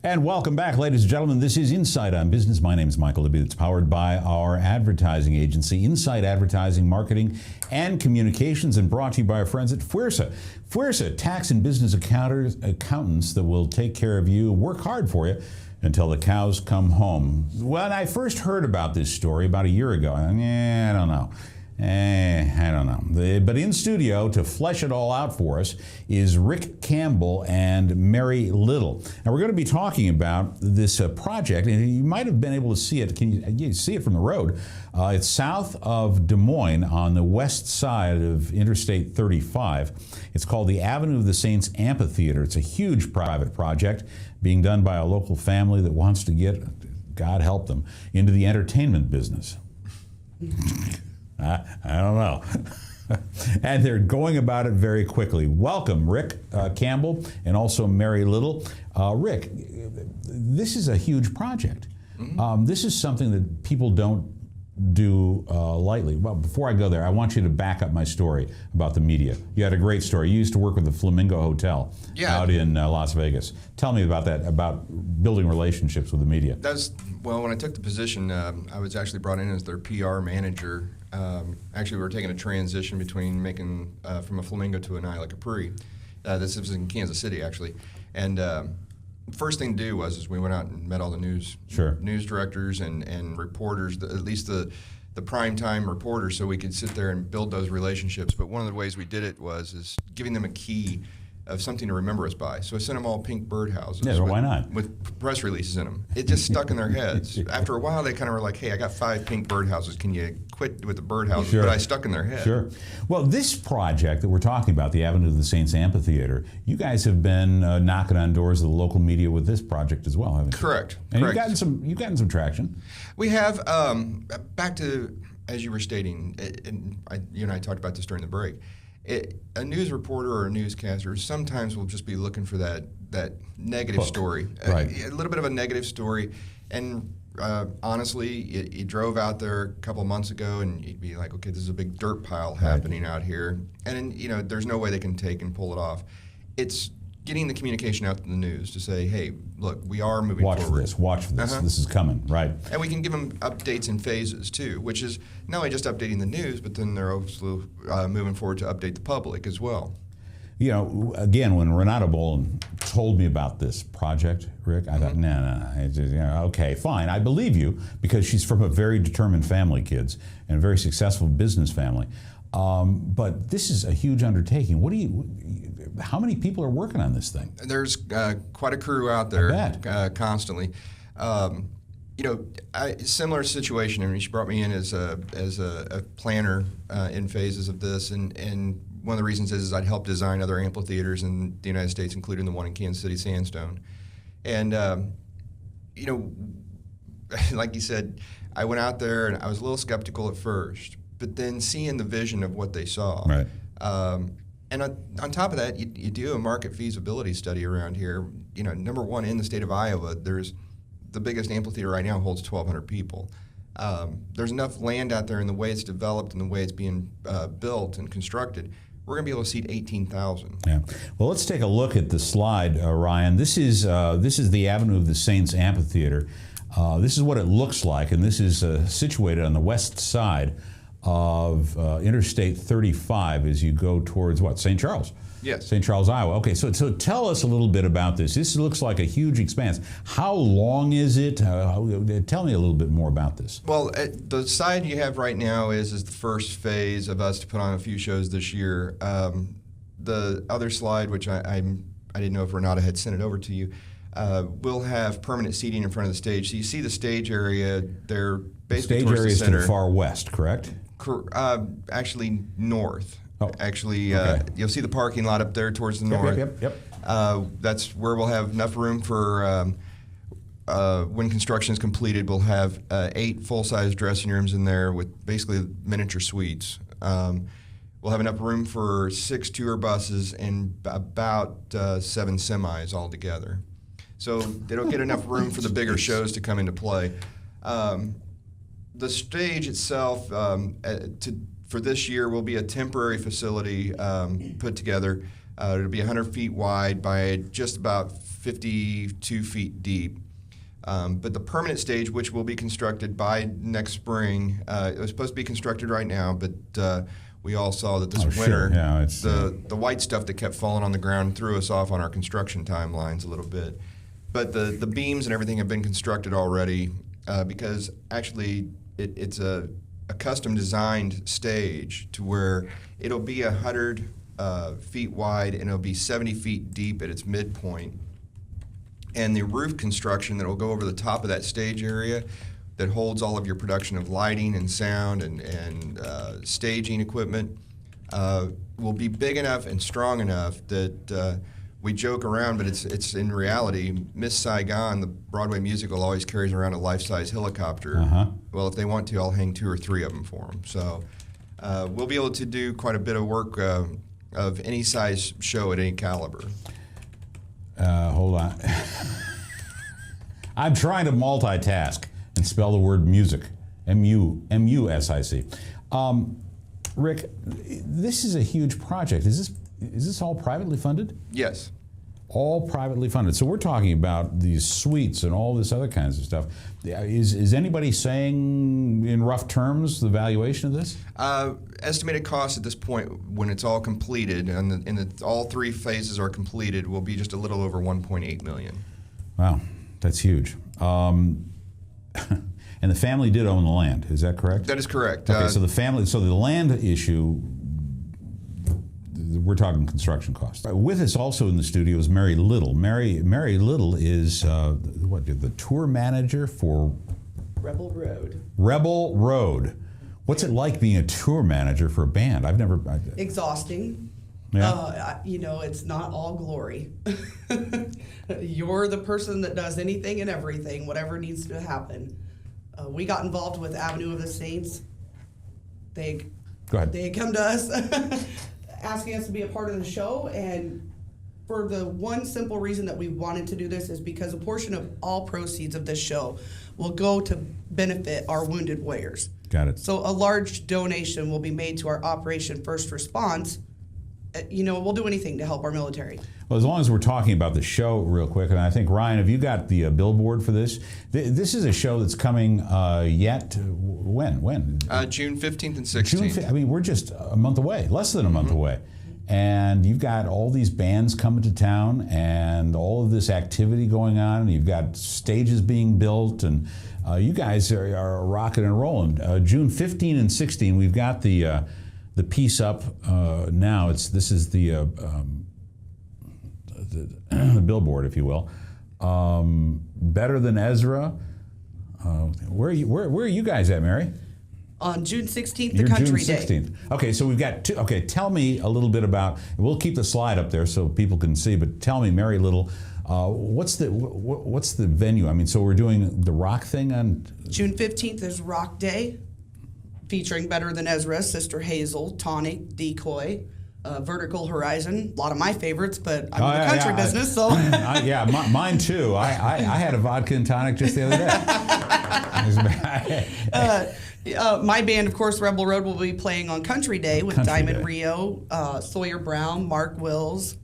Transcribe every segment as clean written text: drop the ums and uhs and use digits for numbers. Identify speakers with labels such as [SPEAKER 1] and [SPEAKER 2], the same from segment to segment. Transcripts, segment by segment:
[SPEAKER 1] And welcome back, ladies and gentlemen. This is Insight on Business. My name is Michael Libbie. It's powered by our advertising agency, Insight Advertising, Marketing, and Communications, and brought to you by our friends at FWRSA. FWRSA, tax and business accountants that will take care of you, work hard for you until the cows come home. When I first heard about this story about a year ago, I don't know. I don't know. But in studio to flesh it all out for us is Rick Campbell and Mary Little. And we're going to be talking about this project, and you might have been able to see it. Can you see it from the road? It's south of Des Moines on the west side of Interstate 35. It's called the Avenue of the Saints Amphitheater. It's a huge private project being done by a local family that wants to get, God help them, into the entertainment business. I don't know. And they're going about it very quickly. Welcome, Rick Campbell, and also Mary Little. Rick, this is a huge project. Mm-hmm. This is something that people don't do lightly. Well, before I go there, I want you to back up my story about the media. You had a great story. You used to work with the Flamingo Hotel out in Las Vegas. Tell me about that, about building relationships with the media.
[SPEAKER 2] Well, when I took the position, I was actually brought in as their PR manager. Actually, we were taking a transition between making from a Flamingo to an Isla Capri. This was in Kansas City, actually. And first thing to do was we went out and met all the news directors and reporters, at least the primetime reporters, so we could sit there and build those relationships. But one of the ways we did it was giving them a key of something to remember us by. So I sent them all pink birdhouses.
[SPEAKER 1] Yeah, why not?
[SPEAKER 2] With press releases in them. It just stuck in their heads. After a while, they kind of were like, hey, I got 5 pink birdhouses. Can you quit with the birdhouses? Sure. But I stuck in their head.
[SPEAKER 1] Sure. Well, this project that we're talking about, the Avenue of the Saints Amphitheater, you guys have been knocking on doors of the local media with this project as well, haven't you?
[SPEAKER 2] Correct.
[SPEAKER 1] And
[SPEAKER 2] Correct.
[SPEAKER 1] You've gotten some traction.
[SPEAKER 2] We have. Back to, as you were stating, and you and I talked about this during the break, a news reporter or a newscaster sometimes will just be looking for that negative story,
[SPEAKER 1] right.
[SPEAKER 2] A little bit of a negative story. And honestly, you drove out there a couple months ago and you'd be like, okay, this is a big dirt pile happening out here. And there's no way they can take and pull it off. It's getting the communication out to the news to say, hey, look, we are moving forward.
[SPEAKER 1] Watch for this. This is coming, right?
[SPEAKER 2] And we can give them updates in phases, too, which is not only just updating the news, but then they're also moving forward to update the public as well.
[SPEAKER 1] Again, when Renata Bolin told me about this project, Rick, I thought, no, okay, fine. I believe you, because she's from a very determined family, kids, and a very successful business family. But this is a huge undertaking. How many people are working on this thing?
[SPEAKER 2] There's quite a crew out there constantly. Similar situation. I mean, she brought me in as a planner in phases of this, and one of the reasons is I'd helped design other amphitheaters in the United States, including the one in Kansas City, Sandstone. And like you said, I went out there and I was a little skeptical at first, but then seeing the vision of what they saw.
[SPEAKER 1] Right.
[SPEAKER 2] And on top of that, you do a market feasibility study around here. Number one, in the state of Iowa, there's the biggest amphitheater right now holds 1,200 people. There's enough land out there, and the way it's developed and the way it's being built and constructed, we're going to be able to seat 18,000.
[SPEAKER 1] Yeah. Well, let's take a look at the slide, Ryan. This is the Avenue of the Saints Amphitheater. This is what it looks like, and this is situated on the west side of Interstate 35 as you go towards St. Charles?
[SPEAKER 2] Yes.
[SPEAKER 1] St. Charles, Iowa. Okay, so tell us a little bit about this. This looks like a huge expanse. How long is it? Tell me a little bit more about this.
[SPEAKER 2] Well, the side you have right now is the first phase of us to put on a few shows this year. The other slide, which I didn't know if Renata had sent it over to you, we'll have permanent seating in front of the stage. So you see the stage area there, basically
[SPEAKER 1] stage
[SPEAKER 2] towards
[SPEAKER 1] area
[SPEAKER 2] the center.
[SPEAKER 1] is to the far west, correct?
[SPEAKER 2] Actually, north.
[SPEAKER 1] Oh,
[SPEAKER 2] actually,
[SPEAKER 1] okay.
[SPEAKER 2] You'll see the parking lot up there towards the north.
[SPEAKER 1] Yep.
[SPEAKER 2] That's where we'll have enough room for, when construction is completed, we'll have 8 full-size dressing rooms in there with basically miniature suites. We'll have enough room for 6 tour buses and about 7 semis altogether. So they don't get enough room for the bigger shows to come into play. The stage itself, for this year, will be a temporary facility put together It'll be 100 feet wide by just about 52 feet deep. But the permanent stage, which will be constructed by next spring, it was supposed to be constructed right now, but we all saw that this winter,
[SPEAKER 1] sure. Yeah, it's,
[SPEAKER 2] the white stuff that kept falling on the ground threw us off on our construction timelines a little bit. But the beams and everything have been constructed already because actually it's a custom designed stage to where it'll be 100 feet wide and it'll be 70 feet deep at its midpoint. And the roof construction that will go over the top of that stage area that holds all of your production of lighting and sound and staging equipment will be big enough and strong enough that we joke around, but it's in reality. Miss Saigon, the Broadway musical, always carries around a life-size helicopter. Well, if they want to, I'll hang 2 or 3 of them for them. So we'll be able to do quite a bit of work of any size show at any caliber.
[SPEAKER 1] Hold on. I'm trying to multitask and spell the word music. M-U-S-I-C. Rick, this is a huge project. Is this all privately funded?
[SPEAKER 2] Yes.
[SPEAKER 1] All privately funded. So we're talking about these suites and all this other kinds of stuff. Is anybody saying in rough terms the valuation of this?
[SPEAKER 2] Estimated cost at this point, when it's all completed and all 3 phases are completed, will be just a little over $1.8 million.
[SPEAKER 1] Wow, that's huge. And the family did own the land. Is that correct?
[SPEAKER 2] That is correct.
[SPEAKER 1] Okay, so the land issue. We're talking construction costs. With us also in the studio is Mary Little. Mary Little is the tour manager for
[SPEAKER 3] Rebel Road.
[SPEAKER 1] Rebel Road. What's it like being a tour manager for a band? I've never.
[SPEAKER 3] Exhausting.
[SPEAKER 1] Yeah.
[SPEAKER 3] It's not all glory. You're the person that does anything and everything, whatever needs to happen. We got involved with Avenue of the Saints.
[SPEAKER 1] Go ahead.
[SPEAKER 3] They come to us asking us to be a part of the show, and for the one simple reason that we wanted to do this is because a portion of all proceeds of this show will go to benefit our wounded warriors.
[SPEAKER 1] Got it.
[SPEAKER 3] So a large donation will be made to our Operation First Response. We'll do anything to help our military.
[SPEAKER 1] Well, as long as we're talking about the show real quick, and I think, Ryan, have you got the billboard for this? This is a show that's coming yet. When?
[SPEAKER 2] June 15th and 16th.
[SPEAKER 1] We're just a month away, less than a month away. And you've got all these bands coming to town and all of this activity going on. And you've got stages being built, and you guys are rocking and rolling. June 15 and 16, we've got the piece up now. This is the billboard, if you will. Better Than Ezra. Where are you guys at, Mary?
[SPEAKER 3] On June 16th, the Country
[SPEAKER 1] June 16th.
[SPEAKER 3] Day.
[SPEAKER 1] Okay, so we've got two. Okay, tell me a little bit about. We'll keep the slide up there so people can see. But tell me, Mary Little, what's the venue? So we're doing the rock thing on
[SPEAKER 3] June 15th is Rock Day, featuring Better Than Ezra, Sister Hazel, Tonic, Decoy, Vertical Horizon. A lot of my favorites, but I'm in the country business, so.
[SPEAKER 1] Mine too. I had a vodka and tonic just the other day.
[SPEAKER 3] My band, of course, Rebel Road, will be playing on Country Day with
[SPEAKER 1] Country
[SPEAKER 3] Diamond
[SPEAKER 1] Day.
[SPEAKER 3] Rio, Sawyer Brown, Mark Wills,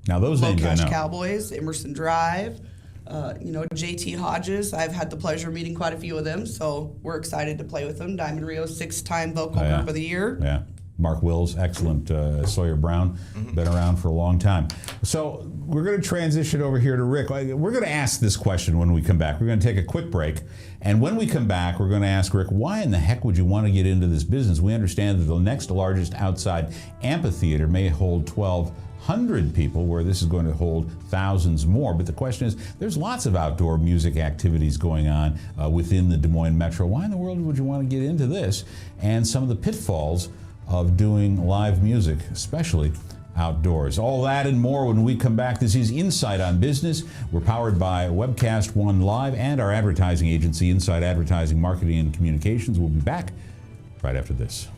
[SPEAKER 1] Now those names I
[SPEAKER 3] Couch
[SPEAKER 1] know.
[SPEAKER 3] Cowboys, Emerson Drive, JT Hodges. I've had the pleasure of meeting quite a few of them, so we're excited to play with them. Diamond Rio, 6-time vocal group of the year.
[SPEAKER 1] Yeah. Mark Wills, excellent. Sawyer Brown, been around for a long time. So we're going to transition over here to Rick. We're going to ask this question when we come back. We're going to take a quick break. And when we come back, we're going to ask Rick, why in the heck would you want to get into this business? We understand that the next largest outside amphitheater may hold 1,200 people, where this is going to hold thousands more. But the question is, there's lots of outdoor music activities going on within the Des Moines Metro. Why in the world would you want to get into this? And some of the pitfalls of doing live music, especially outdoors. All that and more when we come back. This is Insight on Business. We're powered by Webcast One Live and our advertising agency, Insight Advertising, Marketing, and Communications. We'll be back right after this.